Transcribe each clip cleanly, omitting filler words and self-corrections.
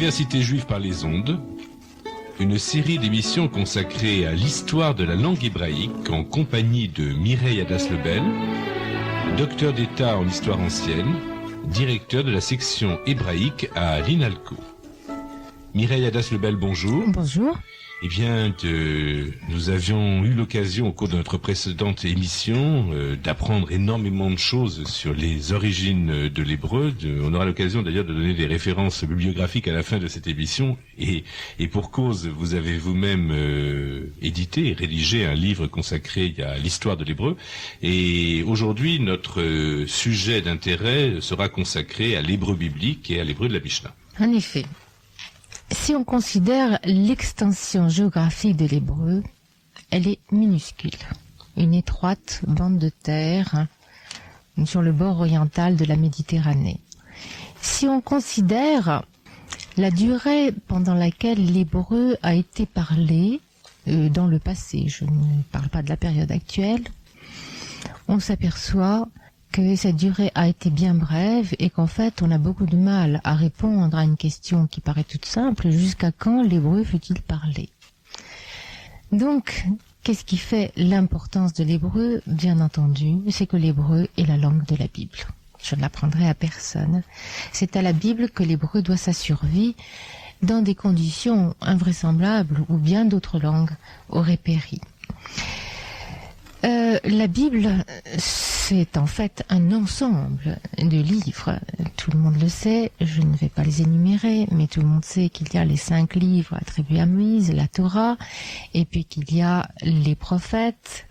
Université juive par les ondes, une série d'émissions consacrée à l'histoire de la langue hébraïque en compagnie de Mireille Adas-Lebel, docteur d'État en histoire ancienne, directeur de la section hébraïque à l'INALCO. Mireille Adas-Lebel, bonjour. Bonjour. Eh bien, nous avions eu l'occasion au cours de notre précédente émission d'apprendre énormément de choses sur les origines de l'hébreu. On aura l'occasion d'ailleurs de donner des références bibliographiques à la fin de cette émission. Et pour cause, vous avez vous-même édité et rédigé un livre consacré à l'histoire de l'hébreu. Et aujourd'hui, notre sujet d'intérêt sera consacré à l'hébreu biblique et à l'hébreu de la Mishnah. En effet. Si on considère l'extension géographique de l'hébreu, elle est minuscule. Une étroite bande de terre sur le bord oriental de la Méditerranée. Si on considère la durée pendant laquelle l'hébreu a été parlé dans le passé, je ne parle pas de la période actuelle, on s'aperçoit que cette durée a été bien brève et qu'en fait on a beaucoup de mal à répondre à une question qui paraît toute simple: jusqu'à quand l'hébreu fut-il parlé? Donc, qu'est-ce qui fait l'importance de l'hébreu? Bien entendu, c'est que l'hébreu est la langue de la Bible. Je ne l'apprendrai à personne. C'est à la Bible que l'hébreu doit sa survie dans des conditions invraisemblables où bien d'autres langues auraient péri. La Bible, c'est en fait un ensemble de livres. Tout le monde le sait, je ne vais pas les énumérer, mais tout le monde sait qu'il y a les 5 livres attribués à Moïse, la Torah, et puis qu'il y a les prophètes,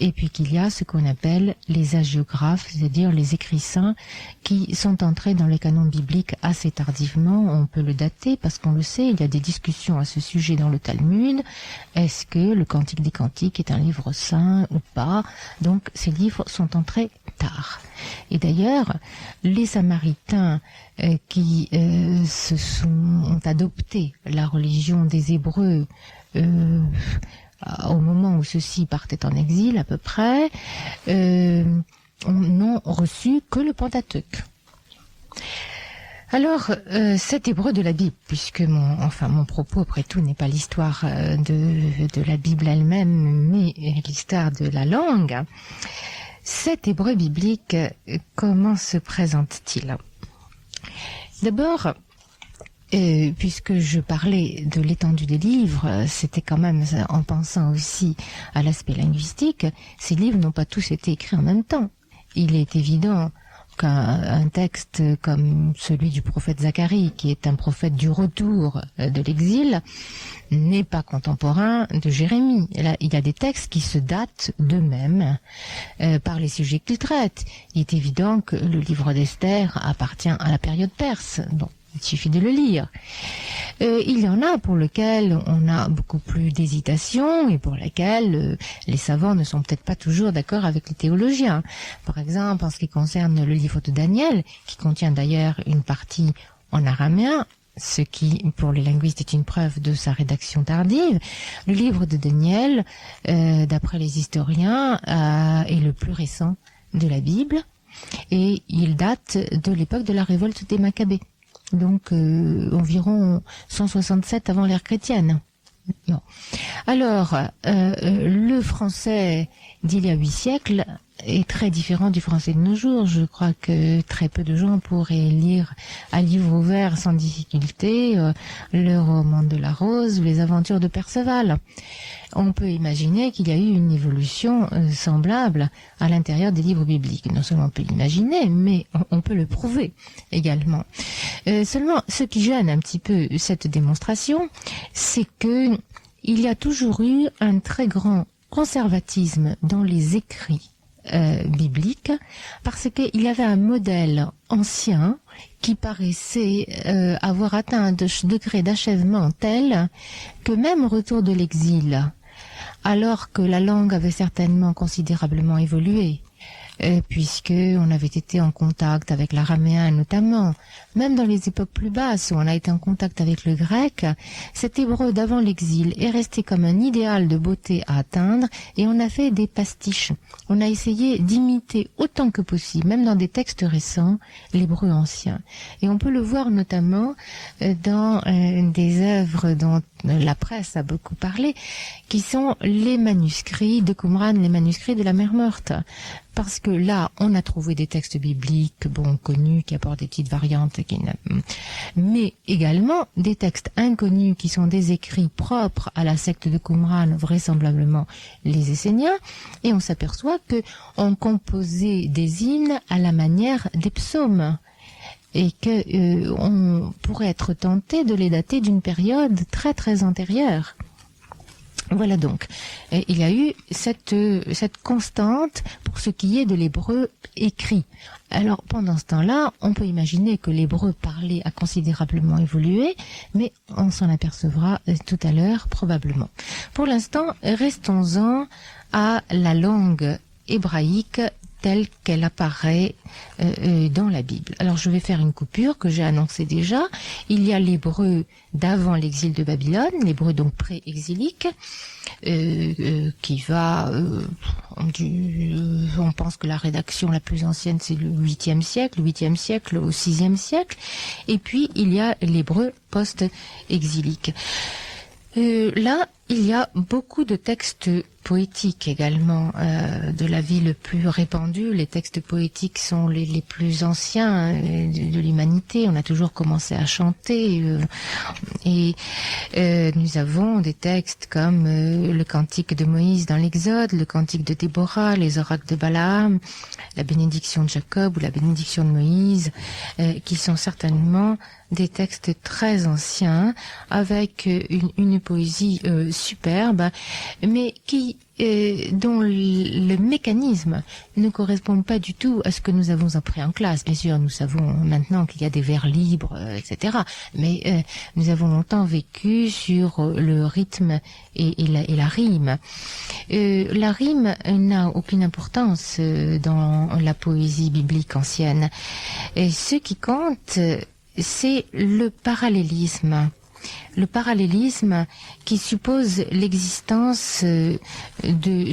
et puis qu'il y a ce qu'on appelle les hagiographes, c'est-à-dire les écrits saints qui sont entrés dans le canon biblique assez tardivement. On peut le dater parce qu'on le sait, il y a des discussions à ce sujet dans le Talmud. Est-ce que le Cantique des Cantiques est un livre saint ou pas? Donc ces livres sont entrés tard. Et d'ailleurs, les Samaritains qui ont adopté la religion des Hébreux au moment où ceux-ci partaient en exil à peu près, n'ont reçu que le Pentateuque. Alors, cet hébreu de la Bible, puisque mon propos après tout n'est pas l'histoire de la Bible elle-même, mais l'histoire de la langue, cet hébreu biblique, comment se présente-t-il? D'abord, puisque je parlais de l'étendue des livres, c'était quand même en pensant aussi à l'aspect linguistique. Ces livres n'ont pas tous été écrits en même temps. Il est évident qu'un texte comme celui du prophète Zacharie, qui est un prophète du retour de l'exil, n'est pas contemporain de Jérémie. Là, il y a des textes qui se datent d'eux-mêmes par les sujets qu'ils traitent. Il est évident que le livre d'Esther appartient à la période perse. Bon. Il suffit de le lire. Il y en a pour lesquels on a beaucoup plus d'hésitation et pour lesquels les savants ne sont peut-être pas toujours d'accord avec les théologiens. Par exemple, en ce qui concerne le livre de Daniel, qui contient d'ailleurs une partie en araméen, ce qui, pour les linguistes, est une preuve de sa rédaction tardive. Le livre de Daniel, d'après les historiens, est le plus récent de la Bible et il date de l'époque de la révolte des Maccabées. Donc environ 167 avant l'ère chrétienne. Bon. Alors, le français d'il y a 8 siècles est très différent du français de nos jours. Je crois que très peu de gens pourraient lire à livre ouvert sans difficulté le roman de la Rose ou les aventures de Perceval. On peut imaginer qu'il y a eu une évolution semblable à l'intérieur des livres bibliques. Non seulement on peut l'imaginer, mais on peut le prouver également. Seulement, ce qui gêne un petit peu cette démonstration, c'est que il y a toujours eu un très grand conservatisme dans les écrits bibliques, parce qu'il y avait un modèle ancien qui paraissait avoir atteint un degré d'achèvement tel que même au retour de l'exil, alors que la langue avait certainement considérablement évolué, puisque on avait été en contact avec l'araméen notamment. Même dans les époques plus basses où on a été en contact avec le grec, cet hébreu d'avant l'exil est resté comme un idéal de beauté à atteindre, et on a fait des pastiches. On a essayé d'imiter autant que possible, même dans des textes récents, l'hébreu ancien. Et on peut le voir notamment dans des œuvres dont la presse a beaucoup parlé, qui sont les manuscrits de Qumran, les manuscrits de la mer Morte. Parce que là, on a trouvé des textes bibliques, connus, qui apportent des petites variantes, mais également des textes inconnus qui sont des écrits propres à la secte de Qumran, vraisemblablement les Esséniens, et on s'aperçoit que on composait des hymnes à la manière des psaumes, et que on pourrait être tenté de les dater d'une période très très antérieure. Voilà donc, il y a eu cette constante pour ce qui est de l'hébreu écrit. Alors pendant ce temps-là, on peut imaginer que l'hébreu parlé a considérablement évolué, mais on s'en apercevra tout à l'heure probablement. Pour l'instant, restons-en à la langue hébraïque telle qu'elle apparaît dans la Bible. Alors je vais faire une coupure que j'ai annoncée déjà. Il y a l'hébreu d'avant l'exil de Babylone, l'hébreu donc pré-exilique, qui va, on pense que la rédaction la plus ancienne c'est le 8e siècle au 6e siècle, et puis il y a l'hébreu post-exilique. Là, il y a beaucoup de textes poétiques également, de la vie le plus répandu. Les textes poétiques sont les plus anciens de l'humanité. On a toujours commencé à chanter. Et nous avons des textes comme le cantique de Moïse dans l'Exode, le cantique de Déborah, les oracles de Balaam, la bénédiction de Jacob ou la bénédiction de Moïse, qui sont certainement des textes très anciens, avec une poésie superbe, mais dont le mécanisme ne correspond pas du tout à ce que nous avons appris en classe. Bien sûr, nous savons maintenant qu'il y a des vers libres, etc. Mais nous avons longtemps vécu sur le rythme et la rime. La rime n'a aucune importance dans la poésie biblique ancienne. Et ce qui compte, c'est le parallélisme. Le parallélisme qui suppose l'existence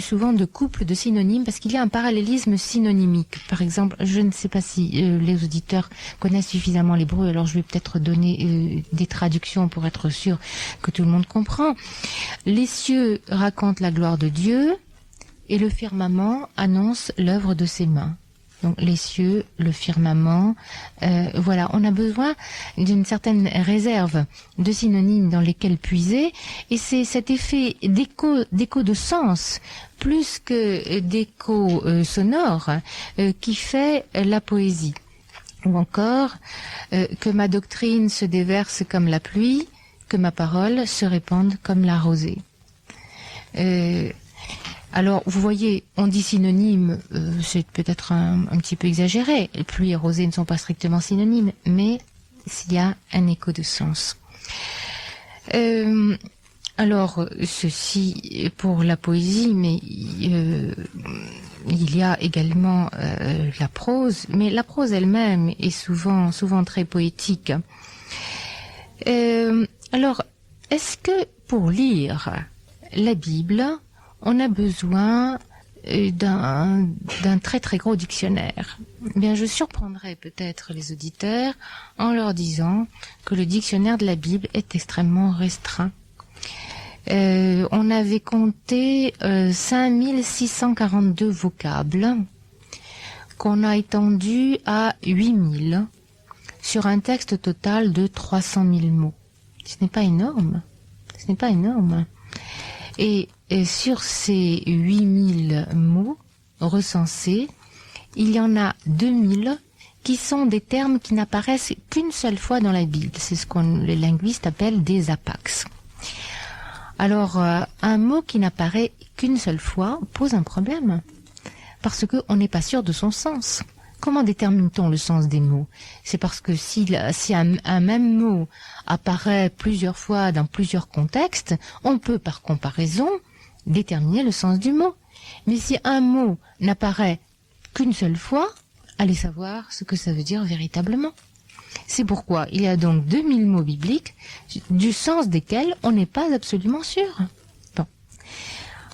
souvent de couples de synonymes, parce qu'il y a un parallélisme synonymique. Par exemple, je ne sais pas si les auditeurs connaissent suffisamment l'hébreu, alors je vais peut-être donner des traductions pour être sûr que tout le monde comprend. Les cieux racontent la gloire de Dieu et le firmament annonce l'œuvre de ses mains. Donc les cieux, le firmament, voilà, on a besoin d'une certaine réserve de synonymes dans lesquels puiser, et c'est cet effet d'écho de sens plus que d'écho sonore qui fait la poésie. Ou encore que ma doctrine se déverse comme la pluie, que ma parole se répande comme la rosée. Alors, vous voyez, on dit synonyme, c'est peut-être un petit peu exagéré. Pluie et rosée ne sont pas strictement synonymes, mais il y a un écho de sens. Alors, ceci pour la poésie, mais il y a également la prose, mais la prose elle-même est souvent très poétique. Alors, est-ce que pour lire la Bible, on a besoin d'un très très gros dictionnaire? Bien, je surprendrai peut-être les auditeurs en leur disant que le dictionnaire de la Bible est extrêmement restreint. On avait compté 5642 vocables qu'on a étendu à 8000 sur un texte total de 300 000 mots. Ce n'est pas énorme. Ce n'est pas énorme. Et sur ces 8000 mots recensés, il y en a 2000 qui sont des termes qui n'apparaissent qu'une seule fois dans la Bible. C'est ce qu'on les linguistes appellent des apax. Alors, un mot qui n'apparaît qu'une seule fois pose un problème, parce qu'on n'est pas sûr de son sens. Comment détermine-t-on le sens des mots? C'est parce que si un même mot apparaît plusieurs fois dans plusieurs contextes, on peut par comparaison déterminer le sens du mot. Mais si un mot n'apparaît qu'une seule fois, aller savoir ce que ça veut dire véritablement. C'est pourquoi il y a donc 2000 mots bibliques, du sens desquels on n'est pas absolument sûr. Bon.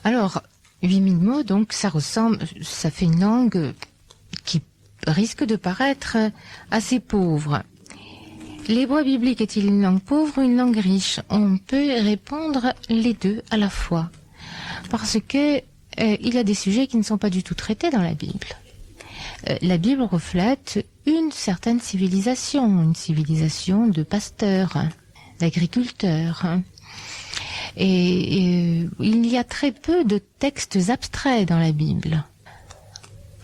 Alors, 8000 mots, donc ça fait une langue qui risque de paraître assez pauvre. L'hébreu biblique est-il une langue pauvre ou une langue riche? On peut répondre les deux à la fois. Parce que il y a des sujets qui ne sont pas du tout traités dans la Bible. La Bible reflète une certaine civilisation, une civilisation de pasteurs, d'agriculteurs. Et il y a très peu de textes abstraits dans la Bible.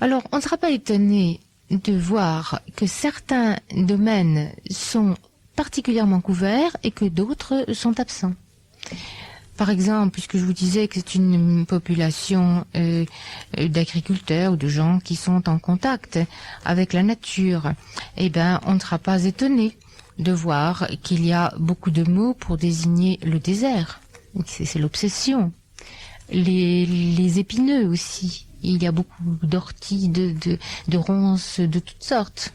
Alors, on ne sera pas étonné de voir que certains domaines sont particulièrement couverts et que d'autres sont absents. Par exemple, puisque je vous disais que c'est une population d'agriculteurs ou de gens qui sont en contact avec la nature, eh ben, on ne sera pas étonné de voir qu'il y a beaucoup de mots pour désigner le désert. C'est l'obsession. Les épineux aussi. Il y a beaucoup d'orties, de ronces de toutes sortes.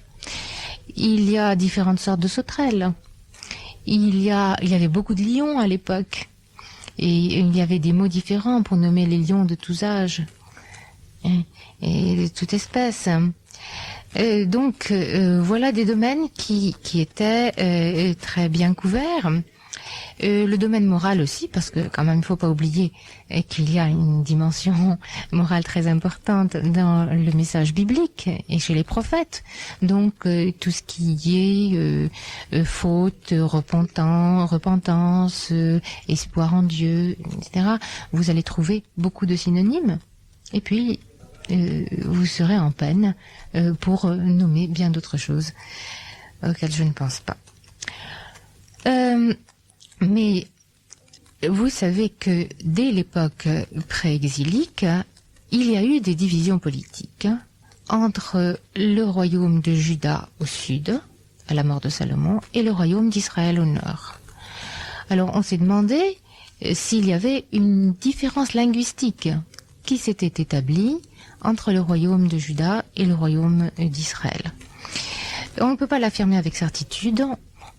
Il y a différentes sortes de sauterelles. Il y avait beaucoup de lions à l'époque. Et il y avait des mots différents pour nommer les lions de tous âges et de toute espèce. Donc voilà des domaines qui étaient très bien couverts. Le domaine moral aussi, parce que quand même il ne faut pas oublier qu'il y a une dimension morale très importante dans le message biblique et chez les prophètes. Donc tout ce qui est faute, repentance, espoir en Dieu, etc. Vous allez trouver beaucoup de synonymes. Et puis vous serez en peine pour nommer bien d'autres choses auxquelles je ne pense pas. Mais vous savez que dès l'époque pré-exilique, il y a eu des divisions politiques entre le royaume de Juda au sud, à la mort de Salomon, et le royaume d'Israël au nord. Alors on s'est demandé s'il y avait une différence linguistique qui s'était établie entre le royaume de Juda et le royaume d'Israël. On ne peut pas l'affirmer avec certitude.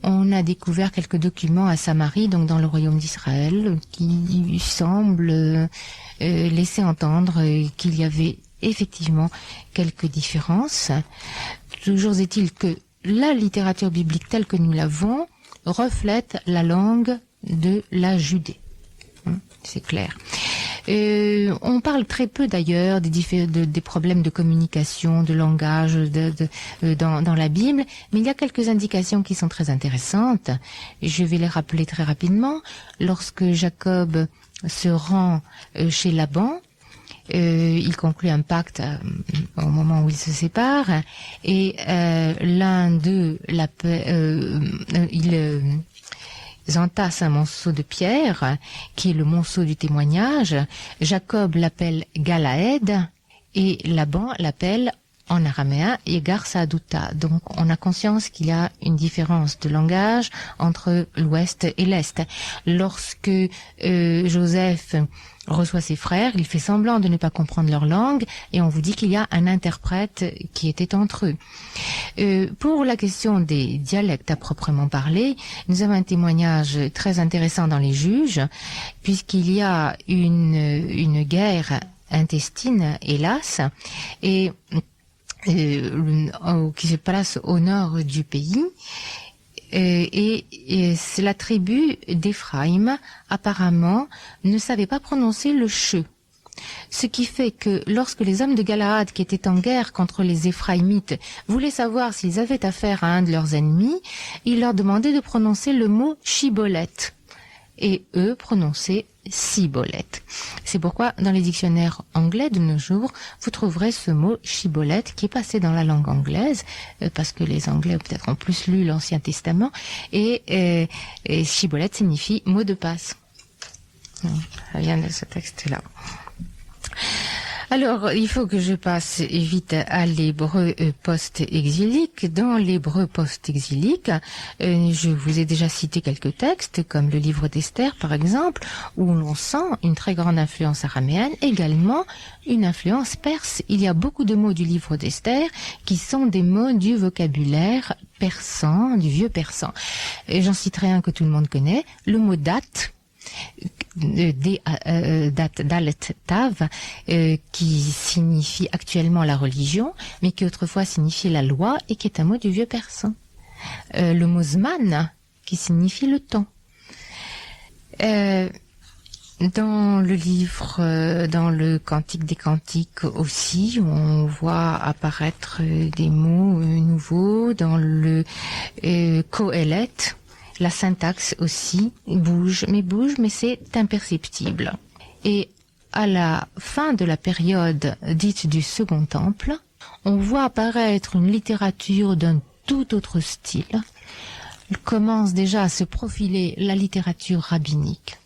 On a découvert quelques documents à Samarie, donc dans le royaume d'Israël, qui semblent laisser entendre qu'il y avait effectivement quelques différences. Toujours est-il que la littérature biblique telle que nous l'avons reflète la langue de la Judée. C'est clair. On parle très peu d'ailleurs des problèmes de communication, de langage dans la Bible, mais il y a quelques indications qui sont très intéressantes. Je vais les rappeler très rapidement. Lorsque Jacob se rend chez Laban, il conclut un pacte au moment où ils se séparent, et l'un d'eux entasse un monceau de pierre, qui est le monceau du témoignage. Jacob l'appelle Galaed, et Laban l'appelle en araméen Yegar Saaduta. Donc on a conscience qu'il y a une différence de langage entre l'ouest et l'est. Lorsque Joseph reçoit ses frères, il fait semblant de ne pas comprendre leur langue, et on vous dit qu'il y a un interprète qui était entre eux. Pour la question des dialectes à proprement parler, nous avons un témoignage très intéressant dans les Juges, puisqu'il y a une guerre intestine, hélas, et qui se place au nord du pays. Et c'est la tribu d'Éphraïm, apparemment, ne savait pas prononcer le che. Ce qui fait que lorsque les hommes de Galaad, qui étaient en guerre contre les Éphraïmites, voulaient savoir s'ils avaient affaire à un de leurs ennemis, ils leur demandaient de prononcer le mot Shiboleth. Et eux prononçaient Siboleth. C'est pourquoi dans les dictionnaires anglais de nos jours, vous trouverez ce mot Shiboleth qui est passé dans la langue anglaise, parce que les Anglais peut-être ont plus lu l'Ancien Testament, et Shiboleth signifie mot de passe. Ça vient de ce texte-là. Alors, il faut que je passe vite à l'hébreu post-exilique. Dans l'hébreu post-exilique, je vous ai déjà cité quelques textes, comme le livre d'Esther, par exemple, où l'on sent une très grande influence araméenne, également une influence perse. Il y a beaucoup de mots du livre d'Esther qui sont des mots du vocabulaire persan, du vieux persan. J'en citerai un que tout le monde connaît, le mot date, Dalet Tav, qui signifie actuellement la religion, mais qui autrefois signifiait la loi et qui est un mot du vieux persan. Le mot Zman, qui signifie le temps. Dans le livre, dans le Cantique des Cantiques aussi, on voit apparaître des mots nouveaux. Dans le Kohelet, la syntaxe aussi bouge, mais c'est imperceptible. Et à la fin de la période dite du Second Temple, on voit apparaître une littérature d'un tout autre style. Il commence déjà à se profiler la littérature rabbinique.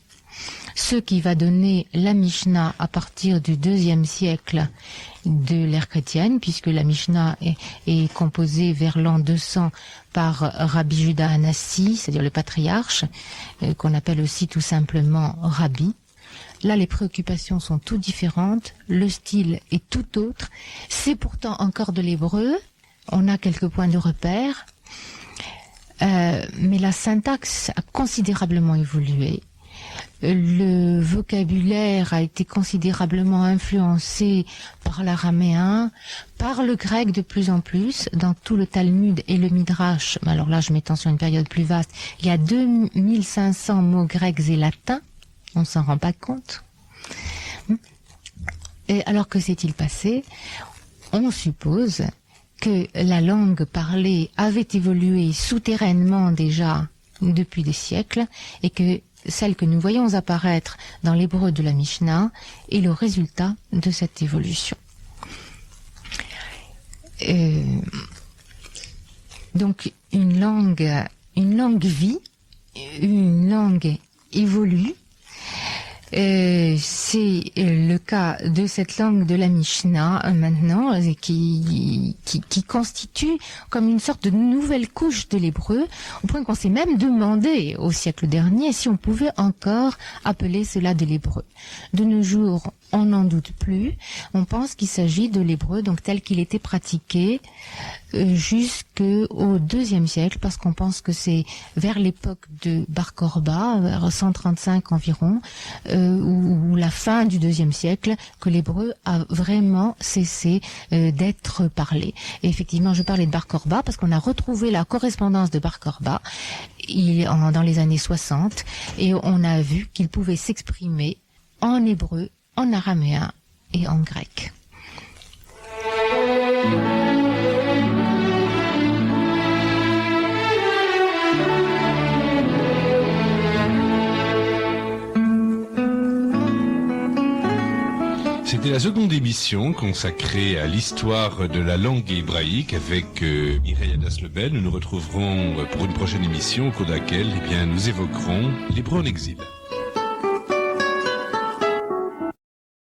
Ce qui va donner la Mishnah à partir du IIe siècle de l'ère chrétienne, puisque la Mishnah est composée vers l'an 200 par Rabbi Juda Hanassi, c'est-à-dire le patriarche, qu'on appelle aussi tout simplement Rabbi. Là, les préoccupations sont toutes différentes, le style est tout autre. C'est pourtant encore de l'hébreu, on a quelques points de repère, mais la syntaxe a considérablement évolué. Le vocabulaire a été considérablement influencé par l'araméen, par le grec de plus en plus, dans tout le Talmud et le Midrash. Alors là, je m'étends sur une période plus vaste. Il y a 2500 mots grecs et latins. On ne s'en rend pas compte. Et alors que s'est-il passé? On suppose que la langue parlée avait évolué souterrainement déjà depuis des siècles et que celle que nous voyons apparaître dans l'hébreu de la Mishnah est le résultat de cette évolution. Donc une langue vit, une langue évolue. C'est le cas de cette langue de la Mishnah maintenant qui constitue comme une sorte de nouvelle couche de l'hébreu, au point qu'on s'est même demandé au siècle dernier si on pouvait encore appeler cela de l'hébreu. De nos jours, on n'en doute plus. On pense qu'il s'agit de l'hébreu donc tel qu'il était pratiqué jusqu'au IIe siècle, parce qu'on pense que c'est vers l'époque de Bar Korba, vers 135 environ, ou la fin du IIe siècle, que l'hébreu a vraiment cessé d'être parlé. Et effectivement, je parlais de Bar Korba parce qu'on a retrouvé la correspondance de Bar Korba dans les années 60, et on a vu qu'il pouvait s'exprimer en hébreu, en araméen et en grec. C'était la seconde émission consacrée à l'histoire de la langue hébraïque avec Mireille Hadas-Lebel. Nous nous retrouverons pour une prochaine émission au cours de laquelle nous évoquerons l'hébreu en exil.